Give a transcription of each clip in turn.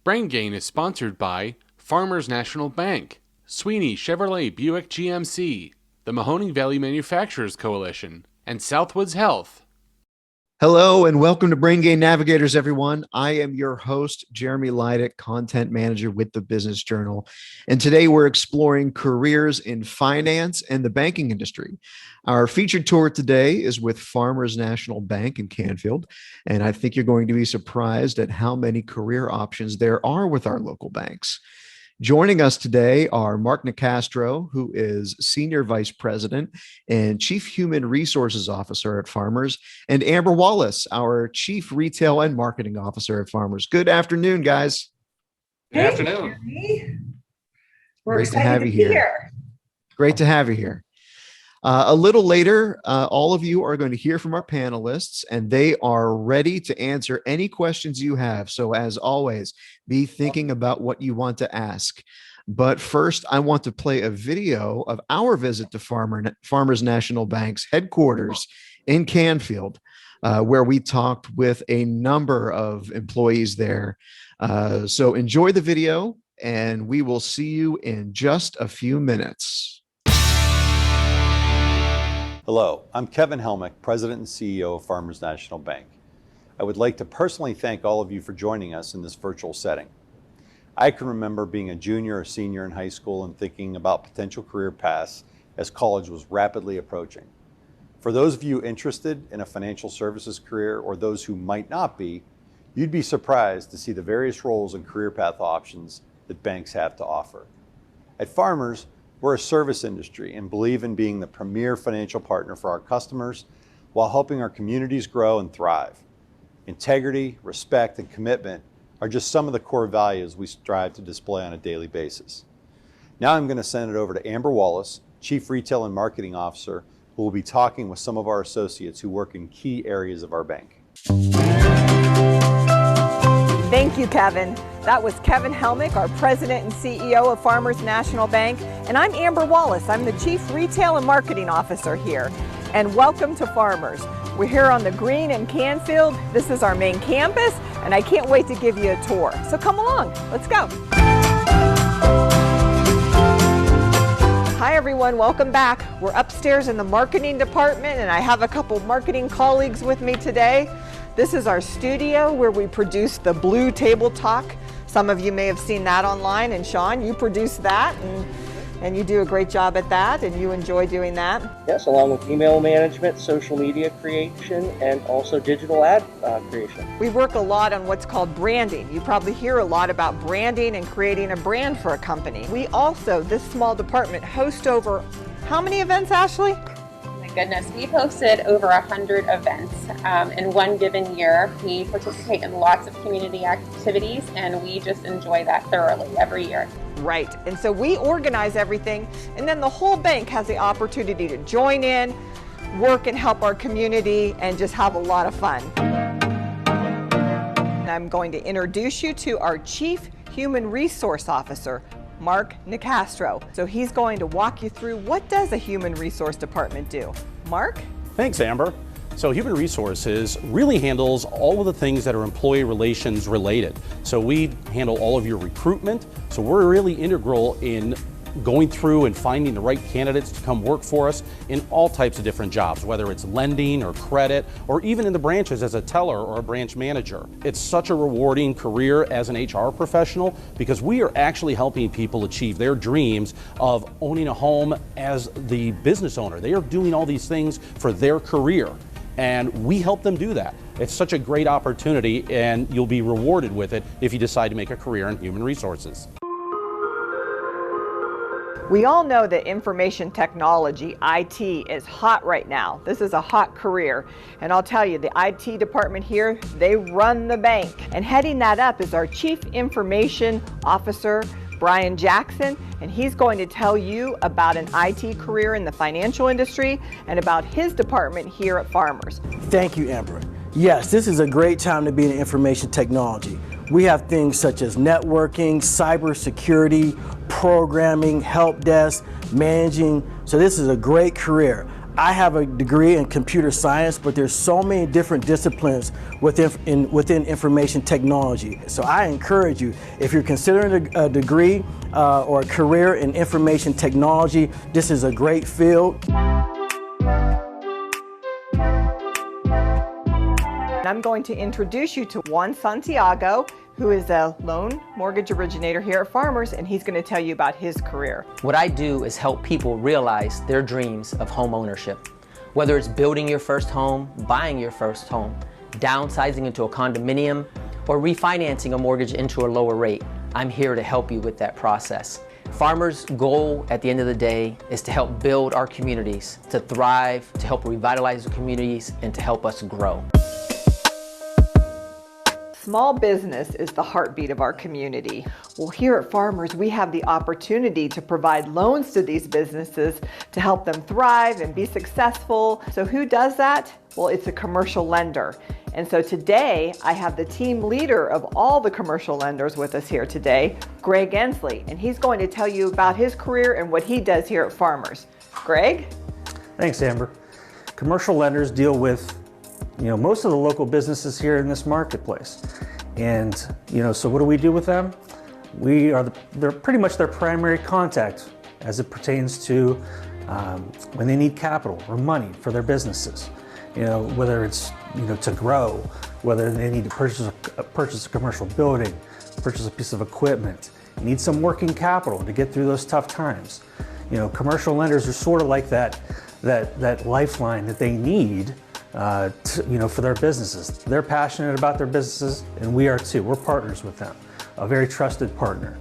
Brain Gain is sponsored by Farmers National Bank, Sweeney Chevrolet Buick GMC, the Mahoning Valley Manufacturers Coalition, and Southwoods Health. Hello and welcome to Brain Gain Navigators, everyone. I am your host, Jeremy Leidick, content manager with the Business Journal. And today we're exploring careers in finance and the banking industry. Our featured tour today is with Farmers National Bank in Canfield. And I think you're going to be surprised at how many career options there are with our local banks. Joining us today are Mark Nicastro, who is Senior Vice President and Chief Human Resources Officer at Farmers, and Amber Wallace, our Chief Retail and Marketing Officer at Farmers. Good afternoon, guys. Good afternoon. We're Great to have you excited to be here. Great to have you here. A little later, all of you are going to hear from our panelists, and they are ready to answer any questions you have. So as always, be thinking about what you want to ask. But first, I want to play a video of our visit to Farmers National Bank's headquarters in Canfield, where we talked with a number of employees there. So enjoy the video, and we will see you in just a few minutes. Hello, I'm Kevin Helmick, President and CEO of Farmers National Bank. I would like to personally thank all of you for joining us in this virtual setting. I can remember being a junior or senior in high school and thinking about potential career paths as college was rapidly approaching. For those of you interested in a financial services career or those who might not be, you'd be surprised to see the various roles and career path options that banks have to offer. At Farmers, we're a service industry and believe in being the premier financial partner for our customers while helping our communities grow and thrive. Integrity, respect, and commitment are just some of the core values we strive to display on a daily basis. Now I'm going to send it over to Amber Wallace, Chief Retail and Marketing Officer, who will be talking with some of our associates who work in key areas of our bank. Thank you, Kevin. That was Kevin Helmick, our President and CEO of Farmers National Bank. And I'm Amber Wallace. I'm the Chief Retail and Marketing Officer here. And welcome to Farmers. We're here on the green in Canfield. This is our main campus, and I can't wait to give you a tour. So come along, let's go. Hi everyone, welcome back. We're upstairs in the marketing department, and I have a couple marketing colleagues with me today. This is our studio where we produce the Blue Table Talk. Some of you may have seen that online, and Sean, you produce that, and you do a great job at that, and you enjoy doing that. Yes, along with email management, social media creation, and also digital ad creation. We work a lot on what's called branding. You probably hear a lot about branding and creating a brand for a company. We also, this small department, host over how many events, Ashley? Goodness, we've hosted over 100 events in one given year. We participate in lots of community activities, and we just enjoy that thoroughly every year. Right, and so we organize everything, and then the whole bank has the opportunity to join in, work and help our community, and just have a lot of fun. I'm going to introduce you to our Chief Human Resource Officer, Mark Nicastro. So he's going to walk you through what does a human resource department do. Mark? Thanks, Amber. So Human Resources really handles all of the things that are employee relations related. So we handle all of your recruitment. So we're really integral in going through and finding the right candidates to come work for us in all types of different jobs, whether it's lending or credit, or even in the branches as a teller or a branch manager. It's such a rewarding career as an HR professional because we are actually helping people achieve their dreams of owning a home as the business owner. They are doing all these things for their career, and we help them do that. It's such a great opportunity, and you'll be rewarded with it if you decide to make a career in human resources. We all know that information technology, IT, is hot right now. This is a hot career. And I'll tell you, the IT department here, they run the bank. And heading that up is our Chief Information Officer, Brian Jackson, and he's going to tell you about an IT career in the financial industry and about his department here at Farmers. Thank you, Amber. Yes, this is a great time to be in information technology. We have things such as networking, cybersecurity, programming, help desk, managing. So this is a great career. I have a degree in computer science, but there's so many different disciplines within information technology. So I encourage you, if you're considering a degree or a career in information technology, this is a great field. I'm going to introduce you to Juan Santiago, who is a loan mortgage originator here at Farmers, and he's going to tell you about his career. What I do is help people realize their dreams of home ownership. Whether it's building your first home, buying your first home, downsizing into a condominium, or refinancing a mortgage into a lower rate, I'm here to help you with that process. Farmers' goal at the end of the day is to help build our communities, to thrive, to help revitalize the communities, and to help us grow. Small business is the heartbeat of our community. Well, here at Farmers, we have the opportunity to provide loans to these businesses to help them thrive and be successful. So who does that? Well, it's a commercial lender. And so today, I have the team leader of all the commercial lenders with us here today, Greg Ensley, and he's going to tell you about his career and what he does here at Farmers. Greg? Thanks, Amber. Commercial lenders deal with most of the local businesses here in this marketplace. And, so what do we do with them? They're pretty much their primary contact as it pertains to when they need capital or money for their businesses. Whether it's, to grow, whether they need to purchase a commercial building, purchase a piece of equipment, need some working capital to get through those tough times. Commercial lenders are sort of like that lifeline that they need for their businesses. They're passionate about their businesses, and we are too. We're partners with them, a very trusted partner.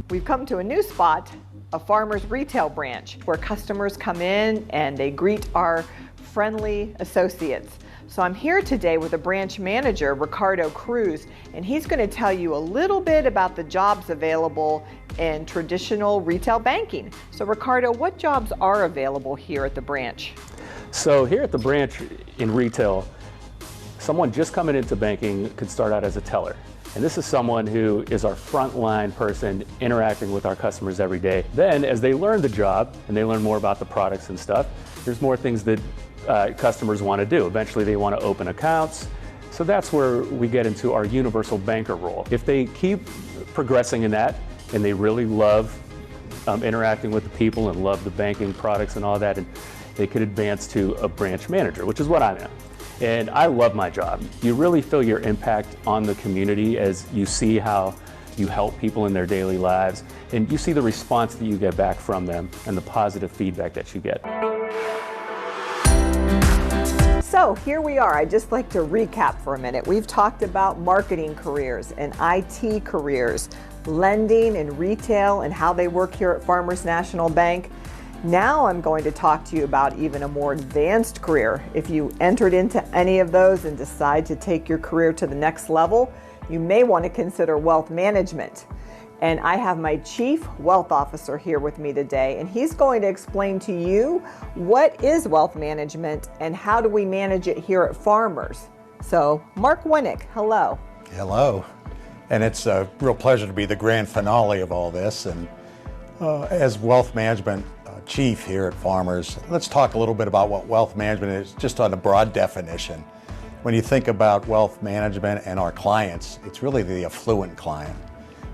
We've come to a new spot, a Farmers retail branch, where customers come in and they greet our friendly associates. So I'm here today with the branch manager, Ricardo Cruz, and he's going to tell you a little bit about the jobs available in traditional retail banking. So Ricardo, what jobs are available here at the branch? So here at the branch in retail, someone just coming into banking could start out as a teller. And this is someone who is our frontline person interacting with our customers every day. Then as they learn the job and they learn more about the products and stuff, there's more things that customers want to do. Eventually they want to open accounts. So that's where we get into our universal banker role. If they keep progressing in that and they really love interacting with the people and love the banking products and all that, and they could advance to a branch manager, which is what I'm at. And I love my job. You really feel your impact on the community as you see how you help people in their daily lives, and you see the response that you get back from them and the positive feedback that you get. So here we are. I'd just like to recap for a minute. We've talked about marketing careers and IT careers, lending and retail and how they work here at Farmers National Bank. Now I'm going to talk to you about even a more advanced career. If you entered into any of those and decide to take your career to the next level, you may want to consider wealth management. And I have my Chief Wealth Officer here with me today, and he's going to explain to you what is wealth management and how do we manage it here at Farmers. So Mark Winnick, hello. Hello. And it's a real pleasure to be the grand finale of all this. And as wealth management chief here at Farmers, let's talk a little bit about what wealth management is, just on a broad definition. When you think about wealth management and our clients, it's really the affluent client.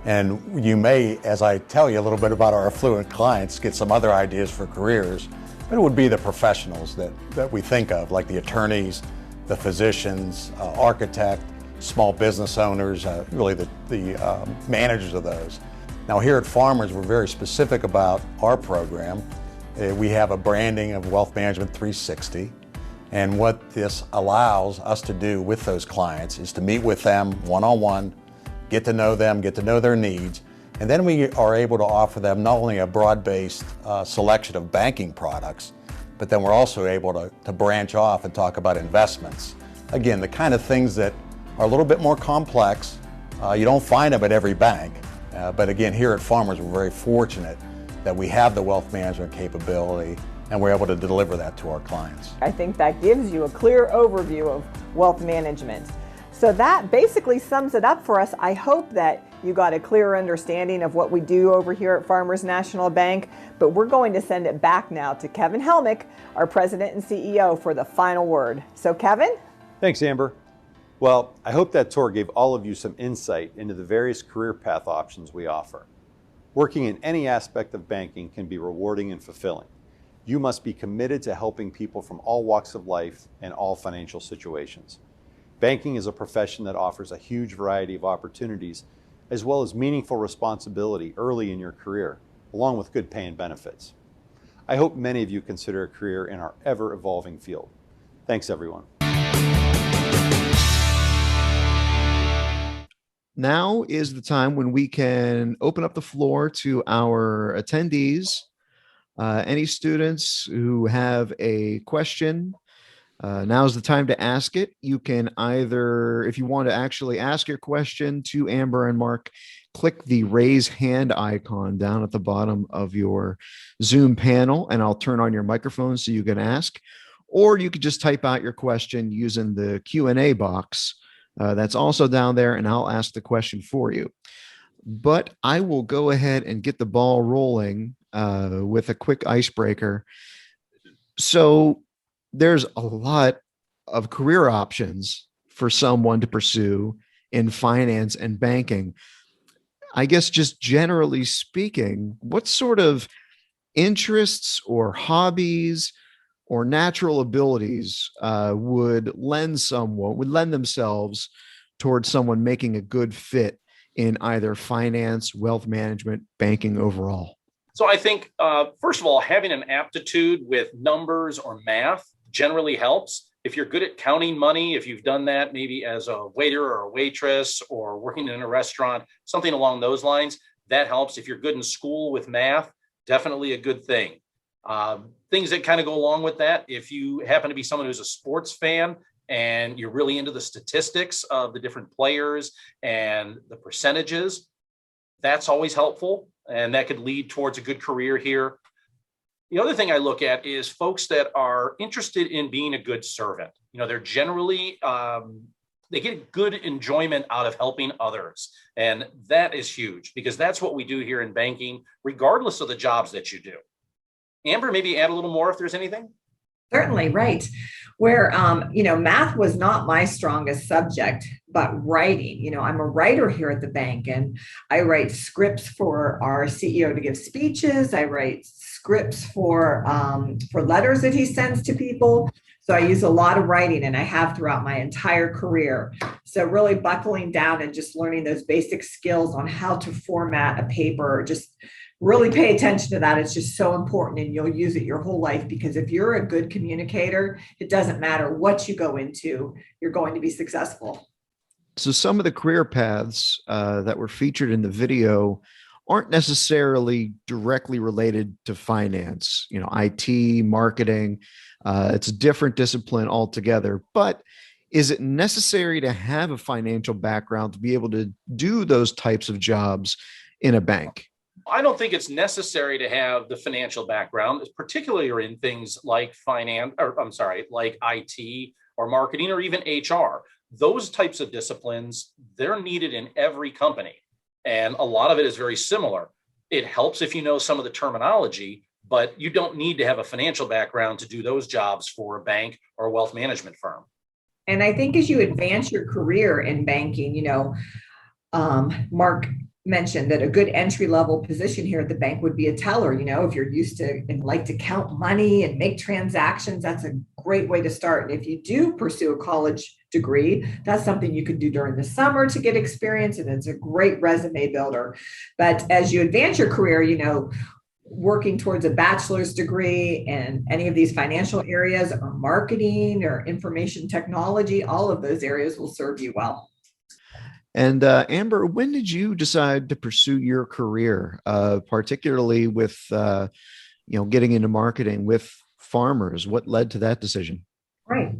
And you may, as I tell you a little bit about our affluent clients, get some other ideas for careers, but it would be the professionals that we think of, like the attorneys, the physicians, architect, small business owners, really the managers of those. Now here at Farmers, we're very specific about our program. We have a branding of Wealth Management 360. And what this allows us to do with those clients is to meet with them one-on-one, get to know them, get to know their needs, and then we are able to offer them not only a broad-based selection of banking products, but then we're also able to branch off and talk about investments. Again, the kind of things that are a little bit more complex. You don't find them at every bank. But again, here at Farmers, we're very fortunate that we have the wealth management capability and we're able to deliver that to our clients. I think that gives you a clear overview of wealth management. So that basically sums it up for us. I hope that you got a clearer understanding of what we do over here at Farmers National Bank, but we're going to send it back now to Kevin Helmick, our president and CEO, for the final word. So Kevin? Thanks, Amber. Well, I hope that tour gave all of you some insight into the various career path options we offer. Working in any aspect of banking can be rewarding and fulfilling. You must be committed to helping people from all walks of life and all financial situations. Banking is a profession that offers a huge variety of opportunities, as well as meaningful responsibility early in your career, along with good pay and benefits. I hope many of you consider a career in our ever-evolving field. Thanks, everyone. Now is the time when we can open up the floor to our attendees. Any students who have a question, now's the time to ask it. You can either, if you want to actually ask your question to Amber and Mark, click the raise hand icon down at the bottom of your Zoom panel, and I'll turn on your microphone so you can ask. Or you could just type out your question using the Q&A box that's also down there, and I'll ask the question for you. But I will go ahead and get the ball rolling with a quick icebreaker. So there's a lot of career options for someone to pursue in finance and banking. I guess just generally speaking, what sort of interests or hobbies or natural abilities would lend themselves towards someone making a good fit in either finance, wealth management, banking overall? So I think, first of all, having an aptitude with numbers or math generally helps. If you're good at counting money, if you've done that maybe as a waiter or a waitress or working in a restaurant, something along those lines, that helps. If you're good in school with math, definitely a good thing. Things that kind of go along with that, if you happen to be someone who's a sports fan and you're really into the statistics of the different players and the percentages, that's always helpful. And that could lead towards a good career here. The other thing I look at is folks that are interested in being a good servant. You know, they're generally, they get good enjoyment out of helping others. And that is huge because that's what we do here in banking, regardless of the jobs that you do. Amber, maybe add a little more if there's anything. Certainly, right. Where, math was not my strongest subject, but writing. I'm a writer here at the bank, and I write scripts for our CEO to give speeches. I write scripts for letters that he sends to people. So I use a lot of writing, and I have throughout my entire career. So really buckling down and just learning those basic skills on how to format a paper, just really pay attention to that. It's just so important, and you'll use it your whole life, because if you're a good communicator, it doesn't matter what you go into, you're going to be successful. So some of the career paths that were featured in the video aren't necessarily directly related to finance, IT, marketing. It's a different discipline altogether. But is it necessary to have a financial background to be able to do those types of jobs in a bank? I don't think it's necessary to have the financial background, particularly in things like like IT or marketing or even HR. Those types of disciplines, they're needed in every company. And a lot of it is very similar. It helps if you know some of the terminology, but you don't need to have a financial background to do those jobs for a bank or a wealth management firm. And I think as you advance your career in banking, Mark mentioned that a good entry-level position here at the bank would be a teller. If you're used to and like to count money and make transactions, that's a great way to start. And if you do pursue a college degree, that's something you could do during the summer to get experience, and it's a great resume builder. But as you advance your career, working towards a bachelor's degree in any of these financial areas or marketing or information technology, all of those areas will serve you well. And Amber, when did you decide to pursue your career, particularly with, getting into marketing with Farmers? What led to that decision? Right.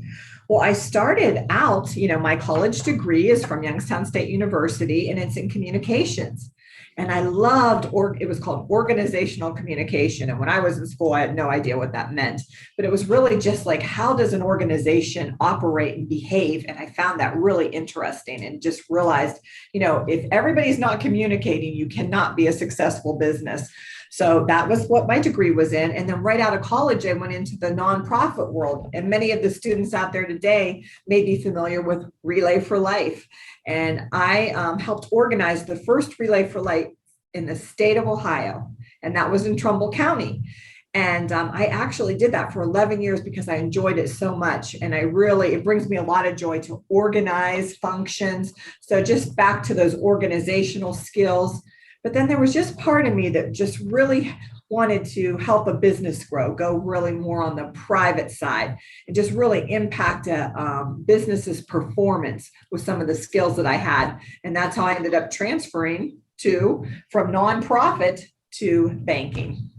Well, I started out, my college degree is from Youngstown State University, and it's in communications. And I loved, it was called organizational communication. And when I was in school, I had no idea what that meant, but it was really just like, how does an organization operate and behave? And I found that really interesting and just realized, if everybody's not communicating, you cannot be a successful business. So that was what my degree was in. And then right out of college, I went into the nonprofit world. And many of the students out there today may be familiar with Relay for Life. And I helped organize the first Relay for Life in the state of Ohio. And that was in Trumbull County. And I actually did that for 11 years because I enjoyed it so much. And it brings me a lot of joy to organize functions. So just back to those organizational skills. But then there was just part of me that just really wanted to help a business grow, go really more on the private side and just really impact a business's performance with some of the skills that I had. And that's how I ended up transferring from nonprofit to banking.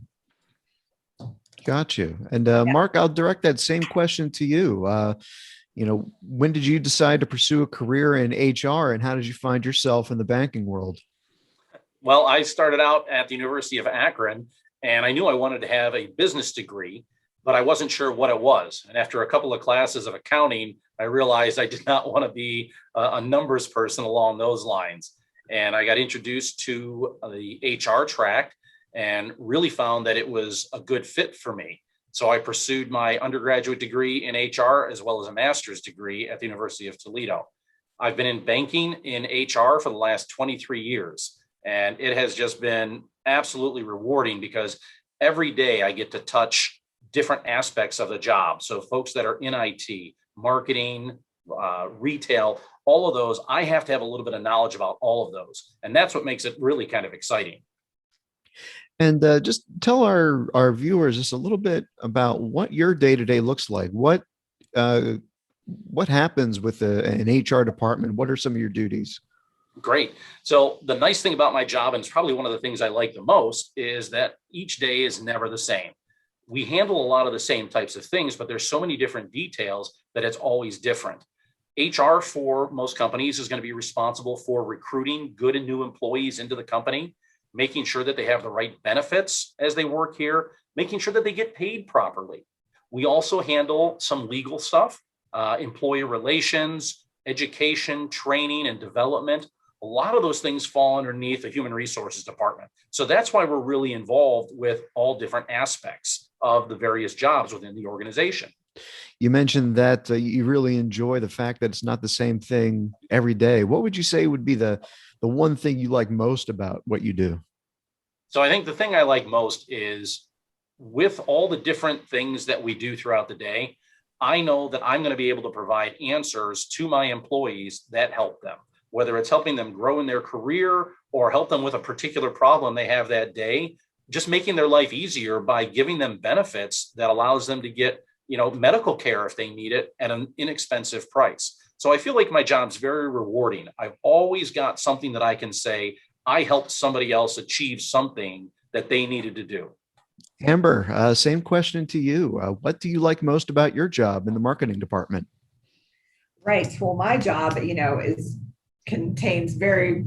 Got you. And Mark, I'll direct that same question to you. When did you decide to pursue a career in HR, and how did you find yourself in the banking world? Well, I started out at the University of Akron, and I knew I wanted to have a business degree, but I wasn't sure what it was. And after a couple of classes of accounting, I realized I did not want to be a numbers person along those lines. And I got introduced to the HR track and really found that it was a good fit for me. So I pursued my undergraduate degree in HR as well as a master's degree at the University of Toledo. I've been in banking in HR for the last 23 years. And it has just been absolutely rewarding because every day I get to touch different aspects of the job. So folks that are in IT, marketing, retail, all of those, I have to have a little bit of knowledge about all of those. And that's what makes it really kind of exciting. And just tell our viewers just a little bit about what your day-to-day looks like. What happens with an HR department? What are some of your duties? Great. So the nice thing about my job, and it's probably one of the things I like the most, is that each day is never the same. We handle a lot of the same types of things, but there's so many different details that it's always different. HR for most companies is going to be responsible for recruiting good and new employees into the company, making sure that they have the right benefits as they work here, making sure that they get paid properly. We also handle some legal stuff, employee relations, education, training, and development. A lot of those things fall underneath the human resources department. So that's why we're really involved with all different aspects of the various jobs within the organization. You mentioned that you really enjoy the fact that it's not the same thing every day. What would you say would be the one thing you like most about what you do? So I think the thing I like most is with all the different things that we do throughout the day, I know that I'm going to be able to provide answers to my employees that help them, whether it's helping them grow in their career or help them with a particular problem they have that day, just making their life easier by giving them benefits that allows them to get, medical care if they need it at an inexpensive price. So I feel like my job's very rewarding. I've always got something that I can say, I helped somebody else achieve something that they needed to do. Amber, same question to you. What do you like most about your job in the marketing department? Right. Well, my job, contains very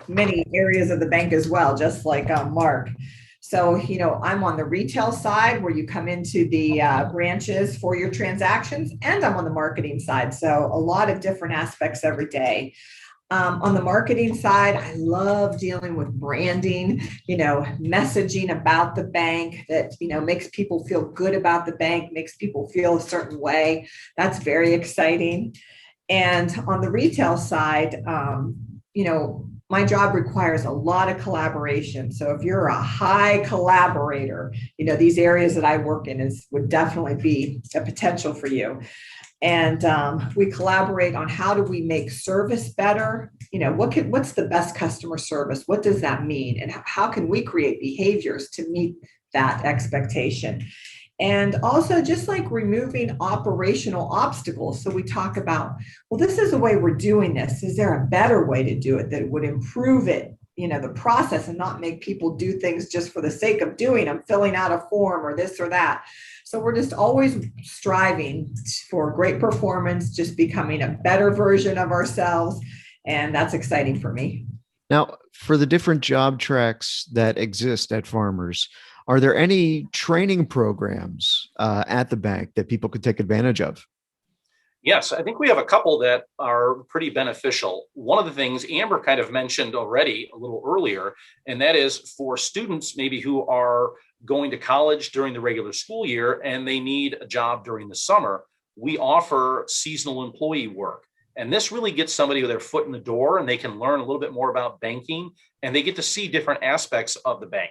many areas of the bank as well, just like Mark. So, I'm on the retail side where you come into the branches for your transactions, and I'm on the marketing side. So a lot of different aspects every day. On the marketing side, I love dealing with branding, messaging about the bank that, makes people feel good about the bank, makes people feel a certain way. That's very exciting. And on the retail side, my job requires a lot of collaboration. So if you're a high collaborator, these areas that I work in would definitely be a potential for you. And we collaborate on how do we make service better? What's the best customer service? What does that mean? And how can we create behaviors to meet that expectation? And also just like removing operational obstacles. So we talk about, well, this is the way we're doing this. Is there a better way to do it that would improve it, the process, and not make people do things just for the sake of doing them, filling out a form or this or that. So we're just always striving for great performance, just becoming a better version of ourselves. And that's exciting for me. Now, for the different job tracks that exist at Farmers, are there any training programs at the bank that people could take advantage of? Yes, I think we have a couple that are pretty beneficial. One of the things Amber kind of mentioned already a little earlier, and that is for students maybe who are going to college during the regular school year and they need a job during the summer, we offer seasonal employee work. And this really gets somebody with their foot in the door and they can learn a little bit more about banking and they get to see different aspects of the bank.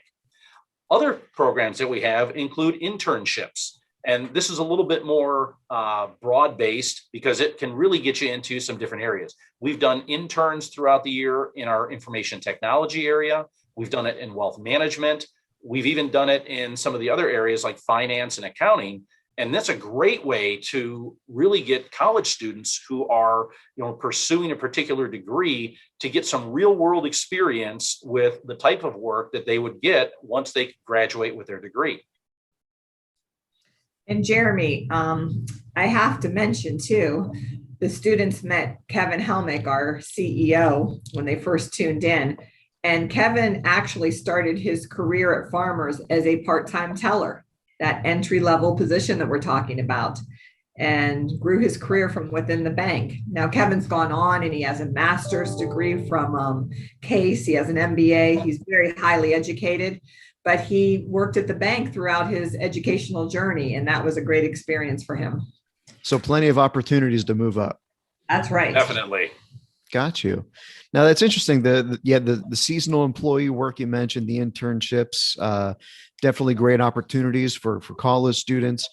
Other programs that we have include internships. And this is a little bit more broad-based because it can really get you into some different areas. We've done interns throughout the year in our information technology area. We've done it in wealth management. We've even done it in some of the other areas like finance and accounting. And that's a great way to really get college students who are, pursuing a particular degree to get some real world experience with the type of work that they would get once they graduate with their degree. And Jeremy, I have to mention too, the students met Kevin Helmick, our CEO, when they first tuned in. And Kevin actually started his career at Farmers as a part-time teller, that entry-level position that we're talking about, and grew his career from within the bank. Now, Kevin's gone on and he has a master's degree from Case. He has an MBA. He's very highly educated, but he worked at the bank throughout his educational journey, and that was a great experience for him. So plenty of opportunities to move up. That's right. Definitely. Got you. Now that's interesting. The seasonal employee work you mentioned, the internships, definitely great opportunities for college students.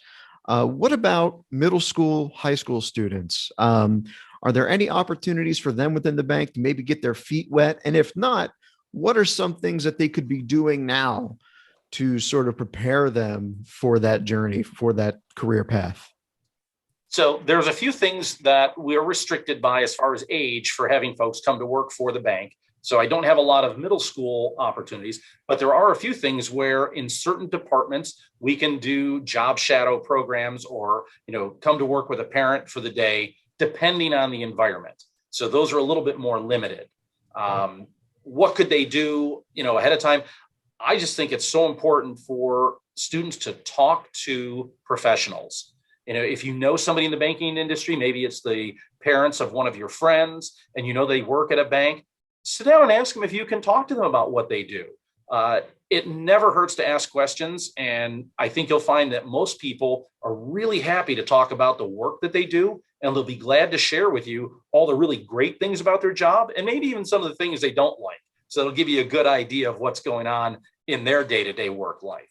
What about middle school, high school students? Are there any opportunities for them within the bank to maybe get their feet wet? And if not, what are some things that they could be doing now to sort of prepare them for that journey, for that career path? So there's a few things that we're restricted by as far as age for having folks come to work for the bank. So I don't have a lot of middle school opportunities, but there are a few things where in certain departments, we can do job shadow programs or, come to work with a parent for the day, depending on the environment. So those are a little bit more limited. What could they do, ahead of time? I just think it's so important for students to talk to professionals. If you know somebody in the banking industry, maybe it's the parents of one of your friends and they work at a bank, sit down and ask them if you can talk to them about what they do. It never hurts to ask questions. And I think you'll find that most people are really happy to talk about the work that they do. And they'll be glad to share with you all the really great things about their job and maybe even some of the things they don't like. So it'll give you a good idea of what's going on in their day-to-day work life.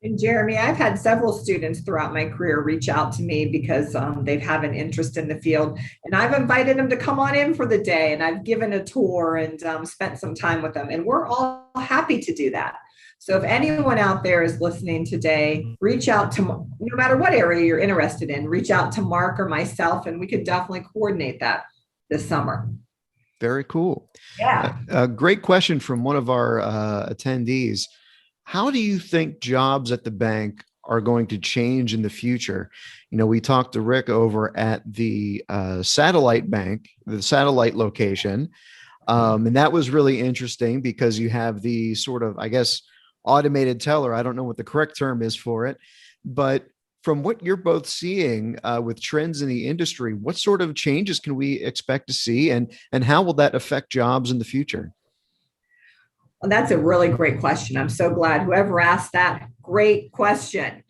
And Jeremy, I've had several students throughout my career reach out to me because they have an interest in the field, and I've invited them to come on in for the day, and I've given a tour and spent some time with them, and we're all happy to do that. So if anyone out there is listening today, reach out to, no matter what area you're interested in, reach out to Mark or myself, and we could definitely coordinate that this summer. Very cool. Yeah. A great question from one of our attendees. How do you think jobs at the bank are going to change in the future? We talked to Rick over at the satellite bank, the satellite location. And that was really interesting because you have the sort of, I guess, automated teller. I don't know what the correct term is for it, but from what you're both seeing with trends in the industry, what sort of changes can we expect to see and how will that affect jobs in the future? Well, that's a really great question. I'm so glad whoever asked that. Great question.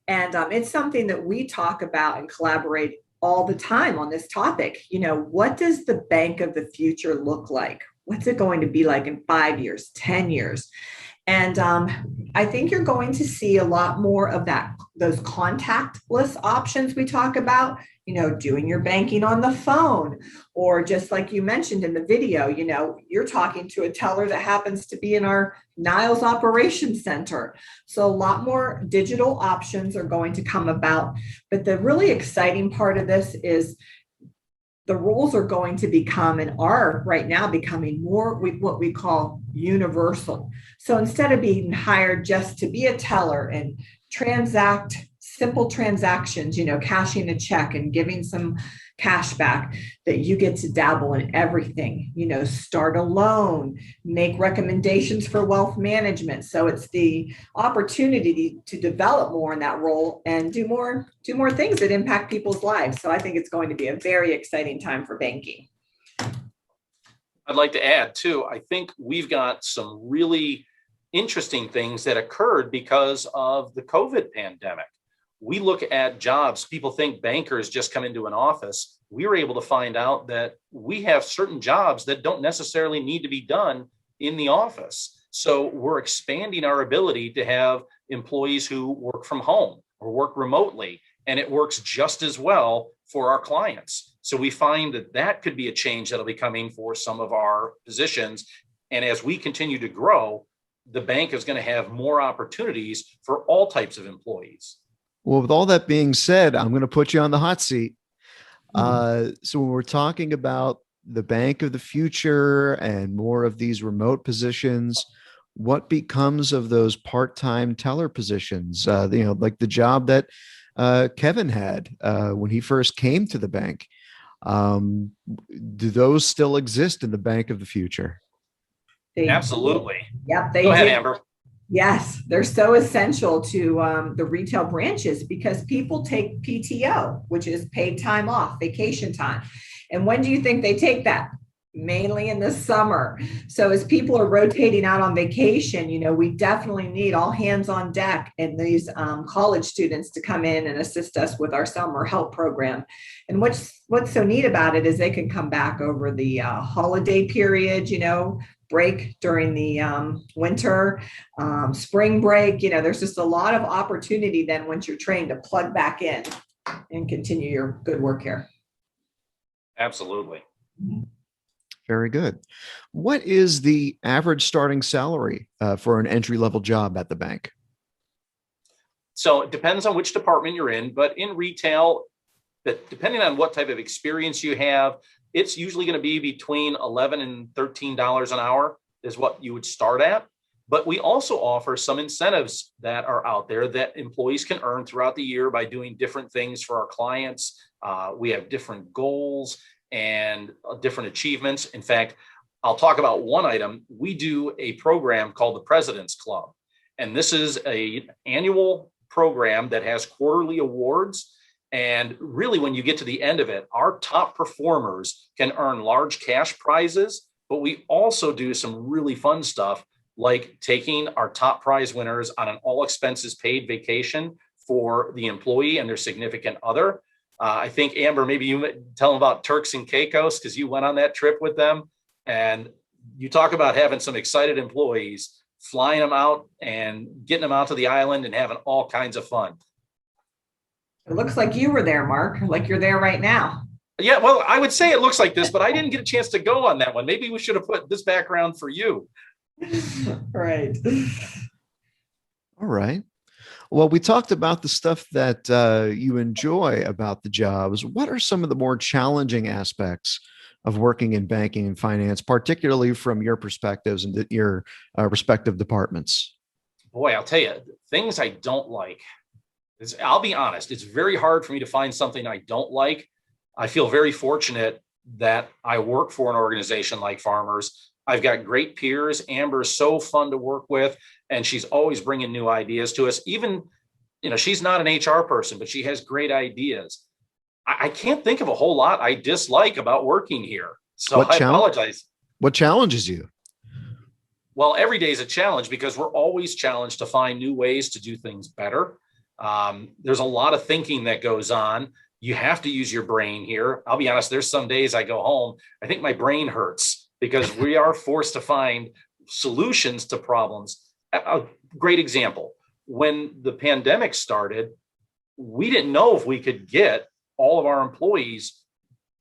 And it's something that we talk about and collaborate all the time on this topic. What does the bank of the future look like? What's it going to be like in 5 years, 10 years? And I think you're going to see a lot more of those contactless options we talk about, doing your banking on the phone, or just like you mentioned in the video, you're talking to a teller that happens to be in our Niles Operations Center. So a lot more digital options are going to come about. But the really exciting part of this is the roles are going to become and are right now becoming more what we call universal. So instead of being hired just to be a teller and transact simple transactions, cashing a check and giving some cash back, that you get to dabble in everything, start a loan, make recommendations for wealth management. So it's the opportunity to develop more in that role and do more things that impact people's lives. So I think it's going to be a very exciting time for banking. I'd like to add too, I think we've got some really interesting things that occurred because of the COVID pandemic. We look at jobs, people think bankers just come into an office. We were able to find out that we have certain jobs that don't necessarily need to be done in the office. So we're expanding our ability to have employees who work from home or work remotely, and it works just as well for our clients. So we find that that could be a change that'll be coming for some of our positions. And as we continue to grow, the bank is going to have more opportunities for all types of employees. Well, with all that being said, I'm going to put you on the hot seat. So when we're talking about the bank of the future and more of these remote positions, what becomes of those part-time teller positions? Like the job that Kevin had when he first came to the bank. Do those still exist in the bank of the future? Absolutely. Yep. Go ahead, Amber. Yes, they're so essential to the retail branches because people take PTO, which is paid time off, vacation time. And when do you think they take that? Mainly in the summer. So as people are rotating out on vacation, we definitely need all hands on deck and these college students to come in and assist us with our summer help program. And what's so neat about it is they can come back over the holiday period, break during the winter, spring break. There's just a lot of opportunity then once you're trained to plug back in and continue your good work here. Absolutely. Very good. What is the average starting salary for an entry-level job at the bank? So it depends on which department you're in, but in retail, depending on what type of experience you have, it's usually going to be between $11 and $13 an hour is what you would start at. But we also offer some incentives that are out there that employees can earn throughout the year by doing different things for our clients. We have different goals and different achievements. In fact, I'll talk about one item. We do a program called the President's Club. And this is an annual program that has quarterly awards. And really, when you get to the end of it, our top performers can earn large cash prizes, but we also do some really fun stuff like taking our top prize winners on an all expenses paid vacation for the employee and their significant other. I think, Amber, maybe you tell them about Turks and Caicos because you went on that trip with them. And you talk about having some excited employees, flying them out and getting them out to the island and having all kinds of fun. It looks like you were there, Mark, like you're there right now. Yeah, well, I would say it looks like this, but I didn't get a chance to go on that one. Maybe we should have put this background for you. Right. All right. Well, we talked about the stuff that you enjoy about the jobs. What are some of the more challenging aspects of working in banking and finance, particularly from your perspectives and your respective departments? Boy, I'll tell you, things I don't like. I'll be honest, it's very hard for me to find something I don't like. I feel very fortunate that I work for an organization like Farmers. I've got great peers. Amber's so fun to work with, and she's always bringing new ideas to us. Even, she's not an HR person, but she has great ideas. I can't think of a whole lot I dislike about working here. So I apologize. What challenges you? Well, every day is a challenge because we're always challenged to find new ways to do things better. There's a lot of thinking that goes on. You have to use your brain here. I'll be honest, there's some days I go home, I think my brain hurts because we are forced to find solutions to problems. A great example, when the pandemic started, we didn't know if we could get all of our employees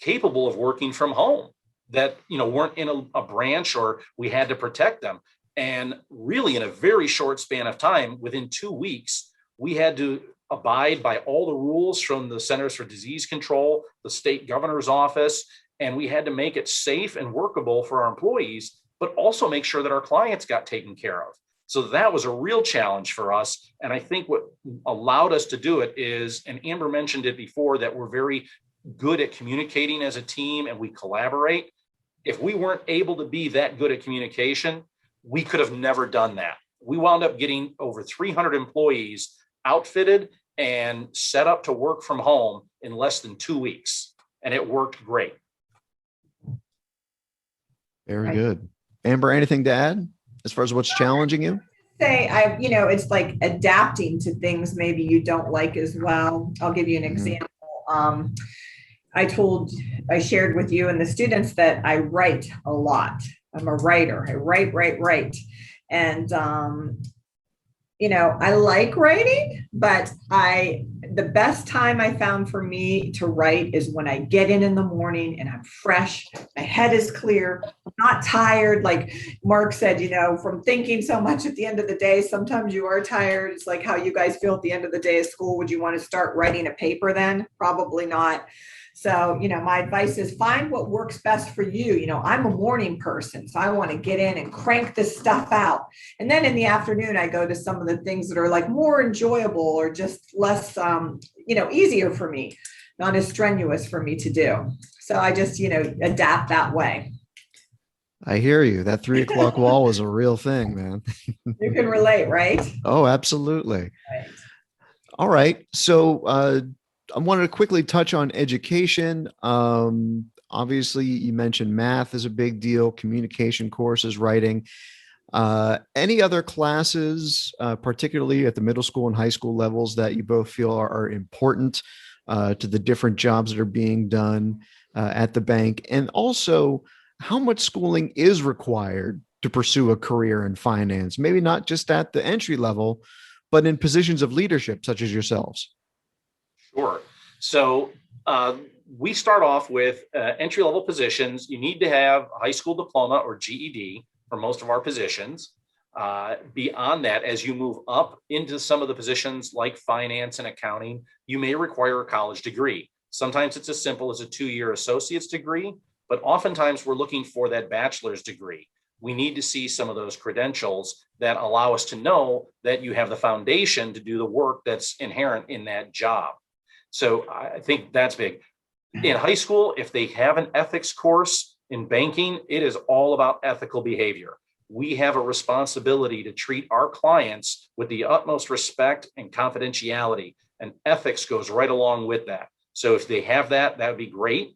capable of working from home that, weren't in a branch or we had to protect them. And really in a very short span of time, within 2 weeks, we had to abide by all the rules from the Centers for Disease Control, the state governor's office, and we had to make it safe and workable for our employees, but also make sure that our clients got taken care of. So that was a real challenge for us. And I think what allowed us to do it is, and Amber mentioned it before, that we're very good at communicating as a team and we collaborate. If we weren't able to be that good at communication, we could have never done that. We wound up getting over 300 employees outfitted and set up to work from home in less than 2 weeks. And it worked great. Very good. Amber, anything to add as far as what's challenging you? It's like adapting to things maybe you don't like as well. I'll give you an example. I shared with you and the students that I write a lot. I'm a writer. I write. And, I like writing, but the best time I found for me to write is when I get in the morning and I'm fresh, my head is clear, I'm not tired. Like Mark said, from thinking so much at the end of the day, sometimes you are tired. It's like how you guys feel at the end of the day of school. Would you want to start writing a paper then? Probably not. So, my advice is find what works best for you. I'm a morning person, so I want to get in and crank this stuff out. And then in the afternoon, I go to some of the things that are like more enjoyable or just less, easier for me, not as strenuous for me to do. So I just, adapt that way. I hear you. That 3 o'clock wall is a real thing, man. You can relate, right? Oh, absolutely. Right. All right. So, I wanted to quickly touch on education. Obviously, you mentioned math is a big deal, communication courses, writing. Any other classes, particularly at the middle school and high school levels, that you both feel are important to the different jobs that are being done at the bank? And also, how much schooling is required to pursue a career in finance? Maybe not just at the entry level, but in positions of leadership, such as yourselves. Sure. So we start off with entry-level positions. You need to have a high school diploma or GED for most of our positions. Beyond that, as you move up into some of the positions like finance and accounting, you may require a college degree. Sometimes it's as simple as a 2-year associate's degree, but oftentimes we're looking for that bachelor's degree. We need to see some of those credentials that allow us to know that you have the foundation to do the work that's inherent in that job. So I think that's big. In high school, if they have an ethics course in banking, it is all about ethical behavior. We have a responsibility to treat our clients with the utmost respect and confidentiality, and ethics goes right along with that. So if they have that, that would be great.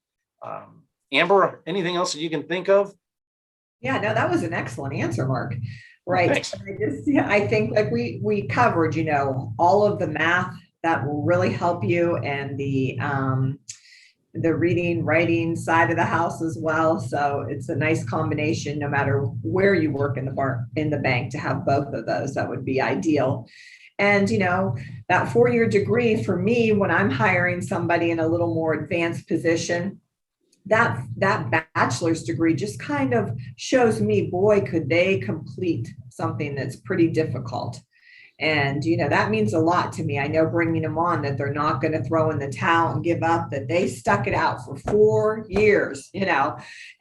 Amber, anything else that you can think of? Yeah, no, that was an excellent answer, Mark. Right. Thanks. I think like we covered, all of the math that will really help you, and the reading, writing side of the house as well. So it's a nice combination, no matter where you work in the bank, to have both of those. That would be ideal. And, that 4-year degree for me, when I'm hiring somebody in a little more advanced position, that bachelor's degree just kind of shows me, boy, could they complete something that's pretty difficult. And, that means a lot to me. I know bringing them on, that they're not going to throw in the towel and give up, that they stuck it out for 4 years,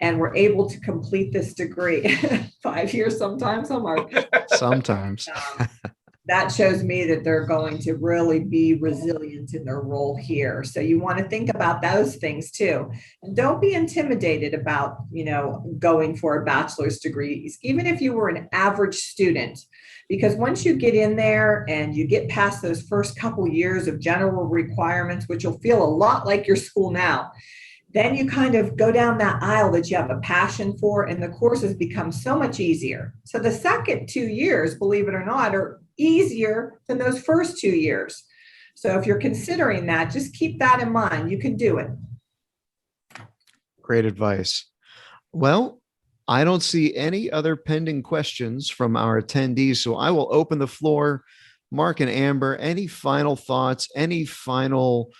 and were able to complete this degree. 5 years sometimes, Mark. Sometimes. That shows me that they're going to really be resilient in their role here. So you want to think about those things too. And don't be intimidated about, going for a bachelor's degree, even if you were an average student. Because once you get in there and you get past those first couple years of general requirements, which will feel a lot like your school now, then you kind of go down that aisle that you have a passion for, and the courses become so much easier. So the second 2 years, believe it or not, are easier than those first 2 years. So if you're considering that, just keep that in mind. You can do it. Great advice. Well, I don't see any other pending questions from our attendees, so I will open the floor. Mark and Amber, any final thoughts, any final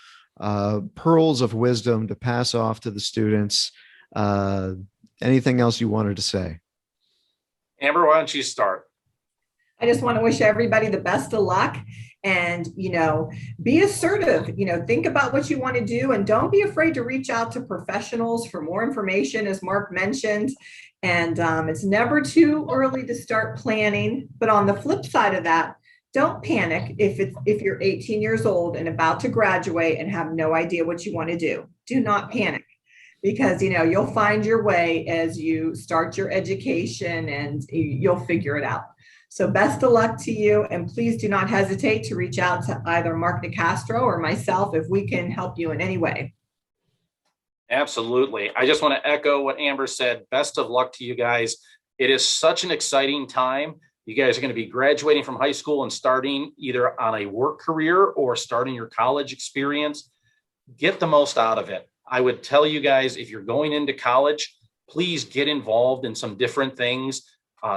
pearls of wisdom to pass off to the students? Anything else you wanted to say? Amber, why don't you start? I just want to wish everybody the best of luck. and, be assertive, think about what you want to do, and don't be afraid to reach out to professionals for more information, as Mark mentioned. And it's never too early to start planning. But on the flip side of that, don't panic if you're 18 years old and about to graduate and have no idea what you want to do. Do not panic, because you'll find your way as you start your education, and you'll figure it out. So best of luck to you, and please do not hesitate to reach out to either Mark Nicastro or myself if we can help you in any way. Absolutely. I just want to echo what Amber said. Best of luck to you guys. It is such an exciting time. You guys are going to be graduating from high school and starting either on a work career or starting your college experience. Get the most out of it. I would tell you guys, if you're going into college, please get involved in some different things.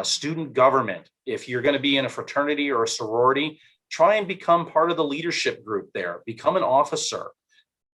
Student government. If you're going to be in a fraternity or a sorority, try and become part of the leadership group there. Become an officer.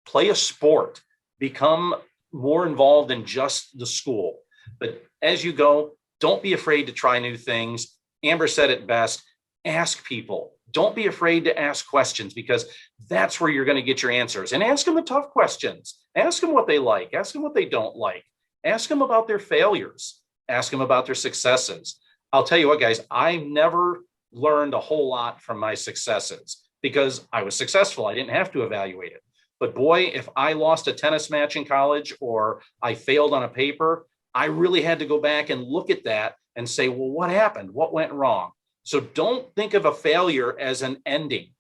Play a sport. Become more involved in just the school. But as you go, don't be afraid to try new things. Amber said it best. Ask people. Don't be afraid to ask questions, because that's where you're going to get your answers. And ask them the tough questions. Ask them what they like. Ask them what they don't like. Ask them about their failures. Ask them about their successes. I'll tell you what, guys, I never learned a whole lot from my successes because I was successful. I didn't have to evaluate it. But boy, if I lost a tennis match in college or I failed on a paper, I really had to go back and look at that and say, well, what happened? What went wrong? So don't think of a failure as an ending.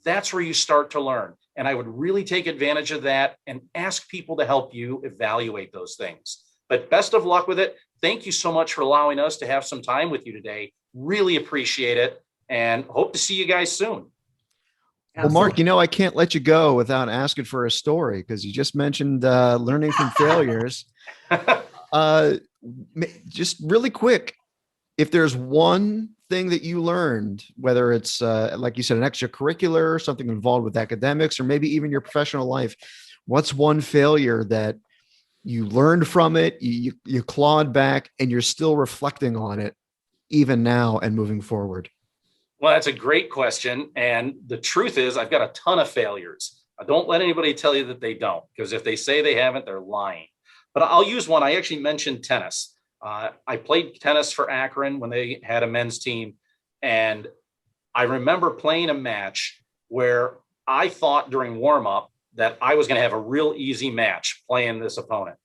That's where you start to learn. And I would really take advantage of that and ask people to help you evaluate those things. But best of luck with it. Thank you so much for allowing us to have some time with you today. Really appreciate it, and hope to see you guys soon. Well, Mark, I can't let you go without asking for a story, because you just mentioned learning from failures. Just really quick, if there's one thing that you learned, whether it's like you said, an extracurricular, something involved with academics, or maybe even your professional life, what's one failure that you learned from it, you clawed back, and you're still reflecting on it even now and moving forward? Well, that's a great question. And the truth is, I've got a ton of failures. Don't let anybody tell you that they don't, because if they say they haven't, they're lying. But I'll use one. I actually mentioned tennis. I played tennis for Akron when they had a men's team. And I remember playing a match where I thought during warm-up that I was going to have a real easy match playing this opponent.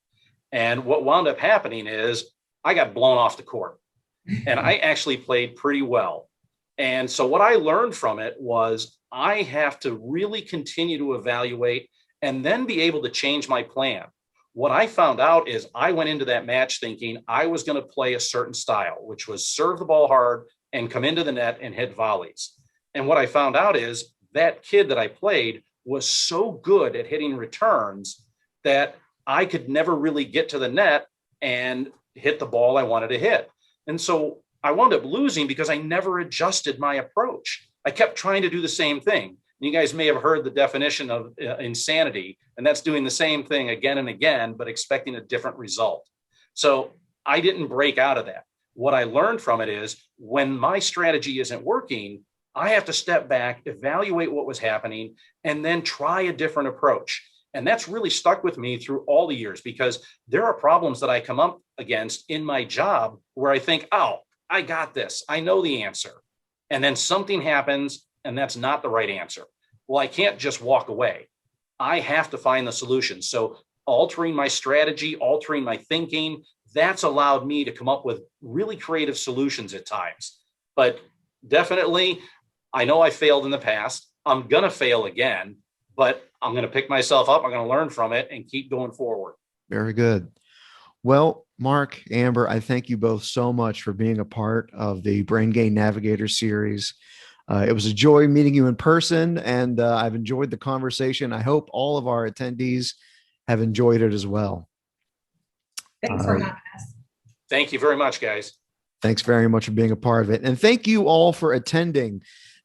And what wound up happening is I got blown off the court, and I actually played pretty well. And so what I learned from it was I have to really continue to evaluate and then be able to change my plan. What I found out is I went into that match thinking I was going to play a certain style, which was serve the ball hard and come into the net and hit volleys. And what I found out is that kid that I played was so good at hitting returns that I could never really get to the net and hit the ball I wanted to hit. And so I wound up losing because I never adjusted my approach. I kept trying to do the same thing. You guys may have heard the definition of insanity, and that's doing the same thing again and again, but expecting a different result. So I didn't break out of that. What I learned from it is when my strategy isn't working, I have to step back, evaluate what was happening, and then try a different approach. And that's really stuck with me through all the years, because there are problems that I come up against in my job where I think, oh, I got this. I know the answer. And then something happens and that's not the right answer. Well, I can't just walk away. I have to find the solution. So altering my strategy, altering my thinking, that's allowed me to come up with really creative solutions at times. But definitely, I know I failed in the past. I'm going to fail again, but I'm going to pick myself up. I'm going to learn from it and keep going forward. Very good. Well, Mark, Amber, I thank you both so much for being a part of the Brain Gain Navigator series. It was a joy meeting you in person, and I've enjoyed the conversation. I hope all of our attendees have enjoyed it as well. Thanks for having us. Thank you very much, guys. Thanks very much for being a part of it. And thank you all for attending.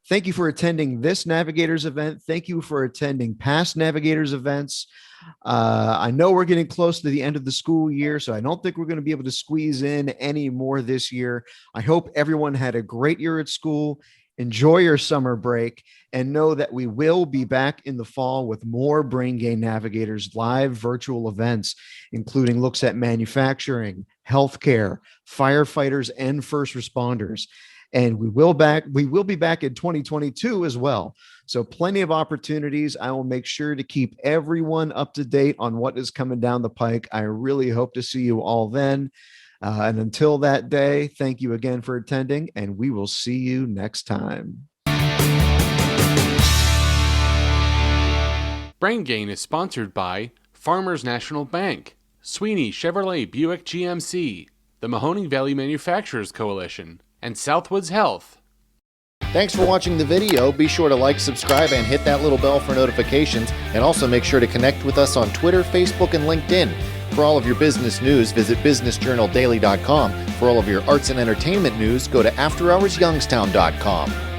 Thank you for attending this Navigators event. Thank you for attending past Navigators events. I know we're getting close to the end of the school year, so I don't think we're going to be able to squeeze in any more this year. I hope everyone had a great year at school Enjoy your summer break and know that we will be back in the fall with more Brain Gain Navigators live virtual events, including looks at manufacturing, healthcare, firefighters, and first responders. And we will be back in 2022 as well. So plenty of opportunities. I will make sure to keep everyone up to date on what is coming down the pike. I really hope to see you all then. And until that day, thank you again for attending, and we will see you next time. Brain Gain is sponsored by Farmers National Bank, Sweeney Chevrolet Buick GMC, the Mahoning Valley Manufacturers Coalition, and Southwoods Health. Thanks for watching the video. Be sure to like, subscribe, and hit that little bell for notifications. And also make sure to connect with us on Twitter, Facebook, and LinkedIn. For all of your business news, visit businessjournaldaily.com. For all of your arts and entertainment news, go to afterhoursyoungstown.com.